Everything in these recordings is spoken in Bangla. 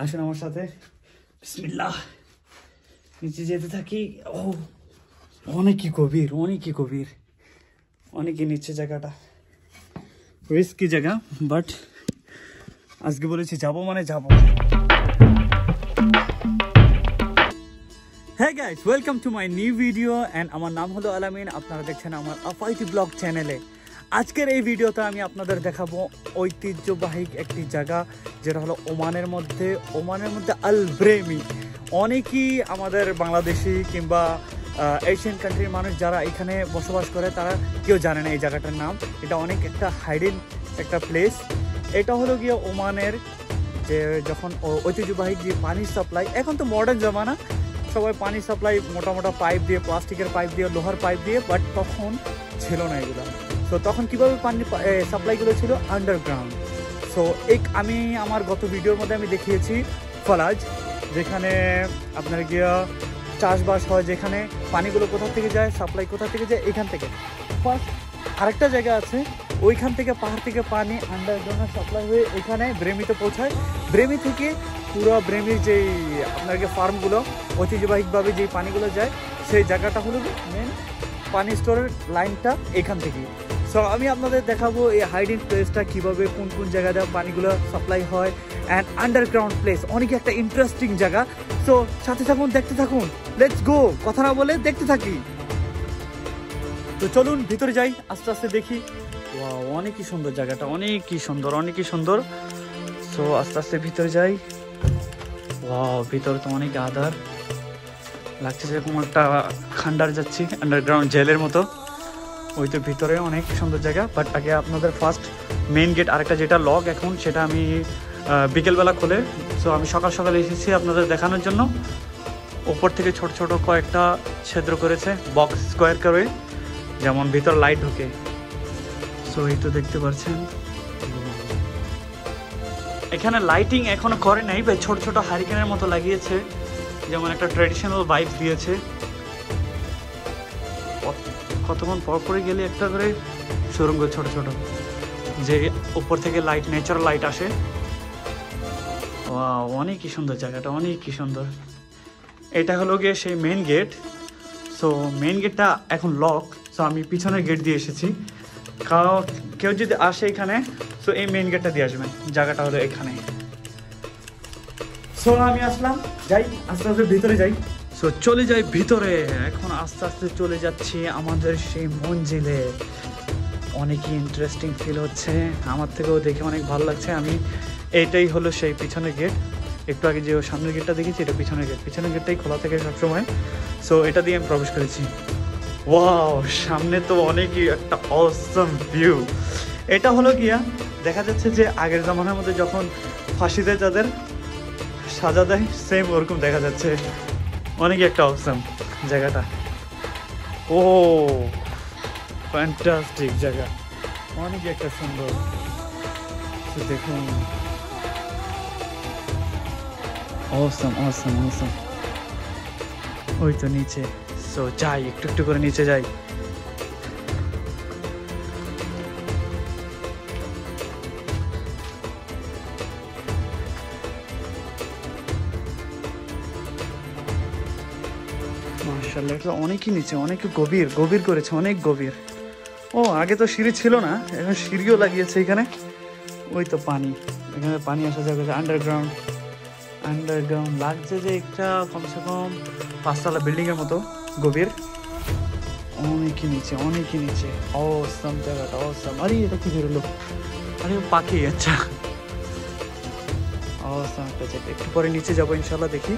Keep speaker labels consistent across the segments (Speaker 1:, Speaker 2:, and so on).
Speaker 1: আসুন আমার সাথে। বিসমিল্লাহ। নিচে যেতে থাকি। ও অনেকই গভীর, অনেকই গভীর, অনেকই নিচে জায়গাটা। রিস্কি জায়গা, বাট আজকে বলেছি যাবো মানে যাবো। হ্যাঁ guys, welcome to my new video and আমার নাম হলো আলামিন। আপনারা দেখছেন আমার আফাইতি ব্লগ চ্যানেলে। আজকের এই ভিডিওতে আমি আপনাদের দেখাবো ঐতিহ্যবাহী একটি জায়গা, যেটা হলো ওমানের মধ্যে আল ব্রেমি। অনেকেই আমাদের বাংলাদেশি কিংবা এশিয়ান কান্ট্রির মানুষ যারা এখানে বসবাস করে তারা কেউ জানে না এই জায়গাটার নাম। এটা অনেক একটা হাইডেন একটা প্লেস। এটা হলো গিয়ে ওমানের যে যখন ঐতিহ্যবাহী যে পানির সাপ্লাই, এখন তো মডার্ন জামানা, সবাই পানি সাপ্লাই মোটা মোটা পাইপ দিয়ে, প্লাস্টিকের পাইপ দিয়ে, লোহার পাইপ দিয়ে, বাট তখন ছিল না এগুলো। সো তখন কীভাবে পানি সাপ্লাইগুলো ছিল আন্ডারগ্রাউন্ড। সো আমি আমার গত ভিডিওর মধ্যে আমি দেখিয়েছি ফলাজ, যেখানে আপনার গিয়া চাষবাস হয়, যেখানে পানিগুলো কোথা থেকে যায়, সাপ্লাই কোথা থেকে যায়, এখান থেকে। ফার্স্ট আরেকটা জায়গা আছে, ওইখান থেকে পাহাড় থেকে পানি আন্ডারগ্রাউন্ড সাপ্লাই হয়ে এখানে ব্রেমিতে পৌঁছায়। ব্রেমি থেকে পুরো ব্রেমির যেই আপনার ফার্মগুলো ঐতিহ্যবাহীভাবে যেই পানিগুলো যায়, সেই জায়গাটা হলো মেন পানি স্টোরের লাইনটা এখান থেকেই। সো আমি আপনাদের দেখাবো এই হাইডিং প্লেসটা কীভাবে, কোন কোন জায়গায় পানিগুলো সাপ্লাই হয়, অ্যান্ড আন্ডারগ্রাউন্ড প্লেস অনেক একটা ইন্টারেস্টিং জায়গা। সো সাথে থাকুন, দেখতে থাকুন, লেটস গো। কথা না বলে দেখতে থাকি। তো চলুন ভিতরে যাই, আস্তে আস্তে দেখি। ওয়াও, অনেকই সুন্দর জায়গাটা, অনেকই সুন্দর, অনেকই সুন্দর। সো আস্তে আস্তে ভিতরে যাই। ওয়াও, ভিতরে তো অনেক আধার লাগছে, যেরকম একটা খান্ডার যাচ্ছি, আন্ডারগ্রাউন্ড জেলের মতো। ওই তো ভিতরে অনেক সুন্দর জায়গা। বাট আগে আপনাদের ফার্স্ট মেইন গেট, আরেকটা যেটা লক এখন, সেটা আমি বিকেলবেলা খোলে। সো আমি সকাল সকালে এসেছি আপনাদের দেখানোর জন্য। ওপর থেকে ছোট ছোট কয়েকটা ছিদ্র করেছে বক্স স্কোয়ার করে, যেমন ভিতর লাইট ঢোকে। সো এই তো দেখতে পাচ্ছেন, এখানে লাইটিং এখনো করে নাই, বা ছোট ছোট হারিকেনের মতো লাগিয়েছে, যেমন একটা ট্র্যাডিশনাল ভাইব দিয়েছে। কতক্ষণ পর পরে গেলে একটা করে সুরঙ্গ, ছোট ছোট, যে উপর থেকে লাইট, ন্যাচারাল লাইট আসে। ওয়াও, অনেকই সুন্দর জায়গাটা, অনেকই সুন্দর। এটা হলো গিয়ে সেই মেন গেট। সো মেন গেটটা এখন লক। সো আমি পিছনের গেট দিয়ে এসেছি। কেউ যদি আসে এখানে, সো এই মেন গেটটা দিয়ে আসবেন। জায়গাটা হলো এখানে। সো আমি আসলাম, যাই আস্তে আস্তে ভিতরে যাই। সো চলে যাই ভিতরে। এখন আস্তে আস্তে চলে যাচ্ছি আমাদের সেই মঞ্জিলে। অনেকই ইন্টারেস্টিং ফিল হচ্ছে, আমার থেকেও দেখে অনেক ভালো লাগছে। এইটাই হলো সেই পিছনের গেট। একটু আগে যে সামনের গেটটা দেখেছি, এটা পিছনের গেট। পিছনের গেটটাই খোলা থাকে সবসময়। সো এটা দিয়ে আমি প্রবেশ করেছি। ওয়াও, সামনে তো অনেকই একটা অসম ভিউ। এটা হলো গিয়া, দেখা যাচ্ছে যে আগের জামানার মধ্যে যখন ফাঁসিতে যাদের সাজা দেয়, সেম ওরকম দেখা যাচ্ছে। অনেকই একটা অসম জায়গাটা। ও ফ্যান্টাস্টিক জায়গা, অনেকই একটা সুন্দর। দেখুন, অসম অসম অসম। ওই তো নিচে। সো যাই, একটু একটু করে নিচে যাই। মাশাআল্লাহ, এটা অনেকই নিচে, অনেক গভীর, গভীর করেছে, অনেক গভীর। ও আগে তো সিঁড়ি ছিল না, এখন সিঁড়িও লাগিয়েছে এখানে। ওই তো পানি, এখানে পানি আসা যাবে আন্ডারগ্রাউন্ড। আন্ডারগ্রাউন্ড লাগছে যে একটা কমসে কম 5 তলা বিল্ডিংয়ের মতো গভীর। অনেকই নিচে, অনেকই নিচে। অসম জায়গাটা, অসম। আরে এটা কি বেরোলো? আরে পাখি, আচ্ছা। অসম একটা জায়গা। একটু পরে নিচে যাবো ইনশাল্লাহ, দেখি,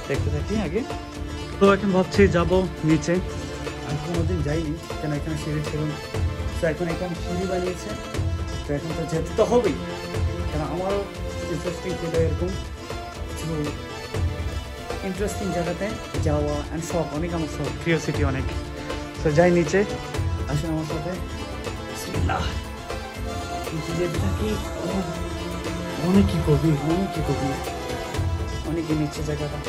Speaker 1: দেখতে থাকি আগে। তো এখন ভাবছি যাবো নিচে। আমি কোনোদিন যাইনি, কেন এখানে সিঁড়ি ছিল না। তো এখন এখানে সিঁড়ি বানিয়েছে, তো এখন তো যেতে তো হবেই, কেন আমারও ইন্টারেস্টিং ছিল এরকম কিছু ইন্টারেস্টিং জায়গাতে যাওয়া অ্যান্ড শখ, অনেক আমার শখ, কিউরিওসিটি অনেক। তো যাই নিচে, আসুন আমার সাথে। বিসমিল্লাহ। নিচে যেতে থাকি। অনেকই গভীর, অনেকই গভীর, অনেকই নিচে জায়গাটা।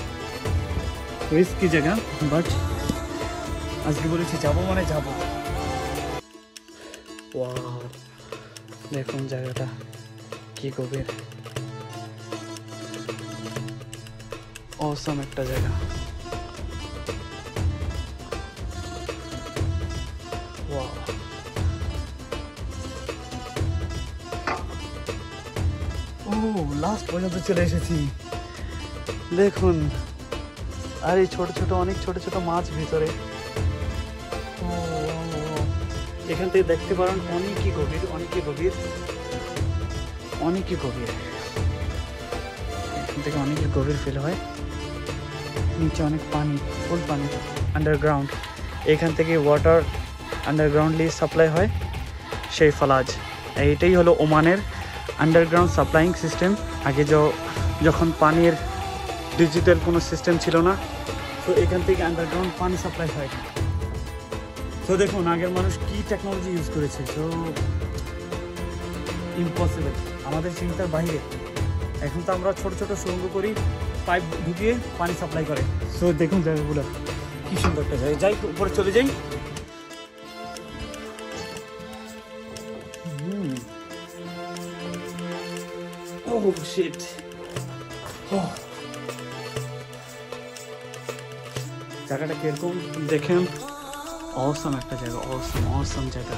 Speaker 1: রিস্কি জায়গা, বাট আজকে বলেছি যাবো মানে যাবো। ওয়াও, দেখুন জায়গাটা কি গভীর। অসাম একটা জায়গা। ওয়াও, ও লাস্ট পর্যন্ত চলে এসেছি। দেখুন, আর এই ছোট ছোট অনেক ছোট ছোট মাছ ভিতরে। এখান থেকে দেখতে পারেন অনেকই গভীর, অনেকই গভীর, অনেকই গভীর। এখান থেকে অনেকই গভীর ফিল হয়। নিচে অনেক পানি, ফুল পানি, আন্ডারগ্রাউন্ড। এখান থেকে ওয়াটার আন্ডারগ্রাউন্ডলি সাপ্লাই হয় সেই ফালাজ। এইটাই হলো ওমানের আন্ডারগ্রাউন্ড সাপ্লাইং সিস্টেম। আগে যখন পানির ডিজিটাল কোনো সিস্টেম ছিল না, তো এখান থেকে আন্ডারগ্রাউন্ড পানি সাপ্লাই হয়। তো দেখুন আগের মানুষ কি টেকনোলজি ইউজ করেছে, তো ইম্পসিবল, আমাদের চিন্তার বাইরে। এখন তো আমরা ছোট ছোট সুড়ঙ্গ করি, পাইপ ঢুকিয়ে পানি সাপ্লাই করে। তো দেখুন জায়গাগুলো কি সুন্দর একটা জায়গা। যাই উপরে চলে যাই। Oh shit. জায়গাটা কিরকম দেখেন, অসাম একটা জায়গা, অসাম জায়গা।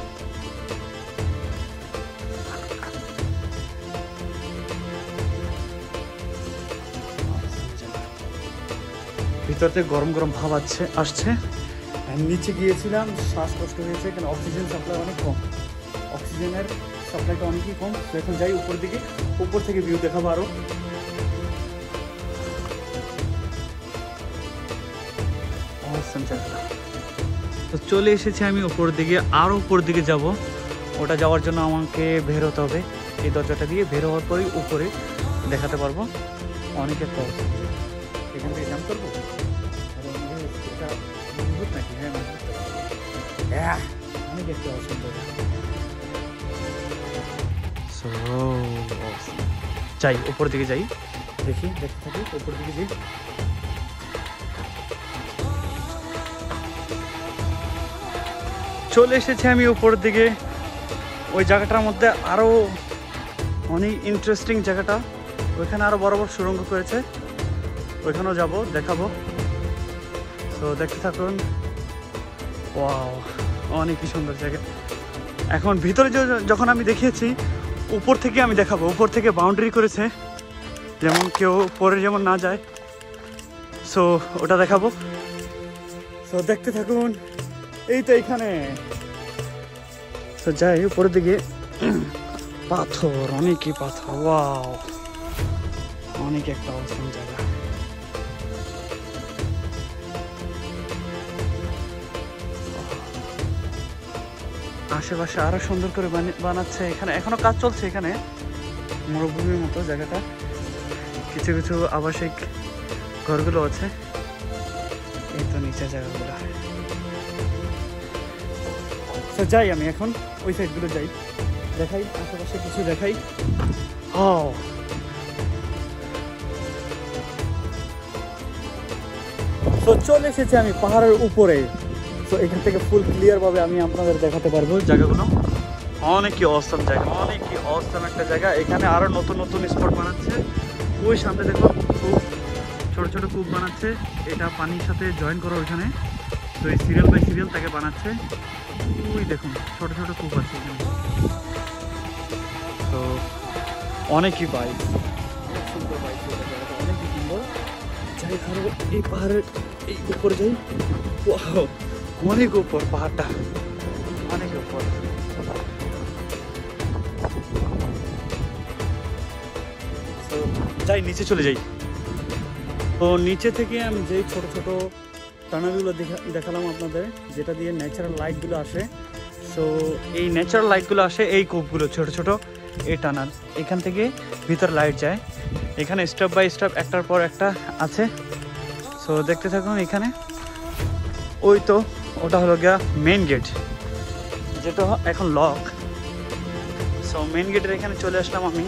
Speaker 1: ভিতর থেকে গরম গরম ভাব আসছে। নিচে গিয়েছিলাম, শ্বাসকষ্ট হয়েছে, কারণ অক্সিজেন সাপ্লাই অনেক কম, অক্সিজেনের সাপ্লাইটা অনেকই কম। তো এখন যাই উপর দিকে, উপর থেকে ভিউ দেখাবো আরো। তো চলে এসেছি আমি উপর দিকে, আরো উপর দিকে যাব। ওটা যাওয়ার জন্য আমাকে বের হতে হবে। এই দরজাটা দিয়ে বের হওয়ার পরেই উপরে দেখাতে পারবো। অনেক একটা অবস্থা, এখান থেকে জাম্প করবো। এটা মজবুত নাকি? হ্যাঁ মজবুত, অনেক একটা অসুন্দর। যাই উপর দিকে যাই, দেখতে থাকি, উপর দিকে যাই। চলে এসেছি আমি উপর দিকে। ওই জায়গাটার মধ্যে আরো অনেক ইন্টারেস্টিং জায়গাটা, ওইখানে আরো বড় বড় সুড়ঙ্গ করেছে, ওইখানেও যাব, দেখাবো। তো দেখতে থাকুন। ওয়াও, অনেকই সুন্দর জায়গা। এখন ভিতরে যখন আমি দেখিয়েছি, উপর থেকে আমি দেখাবো। উপর থেকে বাউন্ডারি করেছে, যেমন কেউ পরে যেমন না যায়। সো ওটা দেখাবো। সো দেখতে থাকুন। এই তো এইখানে। তো যাই উপরের দিকে, পাথর, অনেকই পাথর। ওয়াও, অনেক একটা অসাম জায়গা। আশেপাশে আরো সুন্দর করে বানাচ্ছে। এখানে এখনো কাজ চলছে। এখানে মরুভূমির মতো জায়গাটা, কিছু কিছু আবাসিক ঘরগুলো আছে। এই তো নিচে জায়গাগুলো। তো যাই আমি এখন ওই সাইডগুলো যাই, দেখাই আশেপাশে কিছু দেখাই। তো চলে এসেছি আমি পাহাড়ের উপরে। তো এখান থেকে ফুল ক্লিয়ার ভাবে আমি আপনাদের দেখাতে পারবো জায়গাগুলো। অনেকই অসাম জায়গা, অনেকই অসাম একটা জায়গা। এখানে আরো নতুন নতুন স্পট বানাচ্ছে। ওই সামনে দেখো কূপ, ছোট ছোট কূপ বানাচ্ছে। এটা পানির সাথে জয়েন করো ওইখানে। তো এই সিরিয়াল বাই সিরিয়াল তাকে বানাচ্ছে। ওই দেখুন ছোট ছোট কূপ আছে এখানে। তো অনেকই বাইক, অনেক সুন্দর বাইক, অনেকই সুন্দর। যাই ধরো এই পাহাড়ের এই উপরে যাই। অনেক উপর পাহাড়টা, অনেক উপর। তো যাই নিচে চলে যাই। তো নিচে থেকে আমি যেই ছোট ছোট টানেলগুলো দেখালাম আপনাদের, যেটা দিয়ে ন্যাচারাল লাইটগুলো আসে। সো এই ন্যাচারাল লাইটগুলো আসে এই কূপগুলো, ছোট ছোট এই টানাল। এখান থেকে ভিতর লাইট যায়। এখানে স্টেপ বাই স্টেপ একটার পর একটা আছে। সো দেখতে থাকুন। এখানে ওই তো ওটা হলো গিয়া মেইন গেট, যেটা এখন লক। সো মেইন গেটের এখানে চলে আসলাম আমি,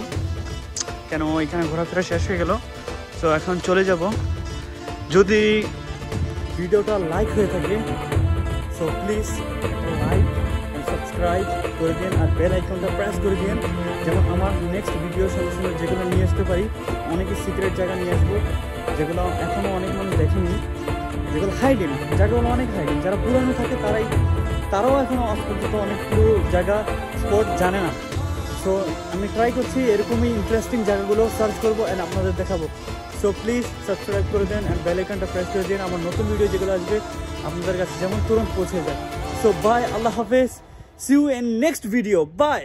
Speaker 1: কেন এখানে ঘোরাফেরা শেষ হয়ে গেল। সো এখন চলে যাব। যদি ভিডিওটা লাইক হয়ে থাকে, so please like and subscribe. Subscribe করে দিন আর বেল আইকনটা প্রেস করে দিন, যেমন আমার নেক্সট ভিডিও সঙ্গে সঙ্গে যেগুলো নিয়ে আসতে পারি। অনেকে সিক্রেট জায়গা নিয়ে আসবো যেগুলো এখনও অনেক মানুষ দেখেনি, যেগুলো হাইডেন, জায়গাগুলো অনেক হাইডেন। যারা পুরানো থাকে তারাও এখনও আজ পর্যন্ত অনেকগুলো জায়গা স্পট জানে না। সো আমি ট্রাই করছি এরকমই ইন্টারেস্টিং জায়গাগুলো সার্চ করবো অ্যান্ড আপনাদের দেখাবো। সো প্লিজ সাবস্ক্রাইব করে দেন অ্যান্ড বেল আইকনটা প্রেস করে দিন, আমার নতুন ভিডিও যেগুলো আসবে আপনাদের কাছে যেমন তুরন্ত পৌঁছে যায়। সো বাই, আল্লাহ হাফেজ, see you in next video, by.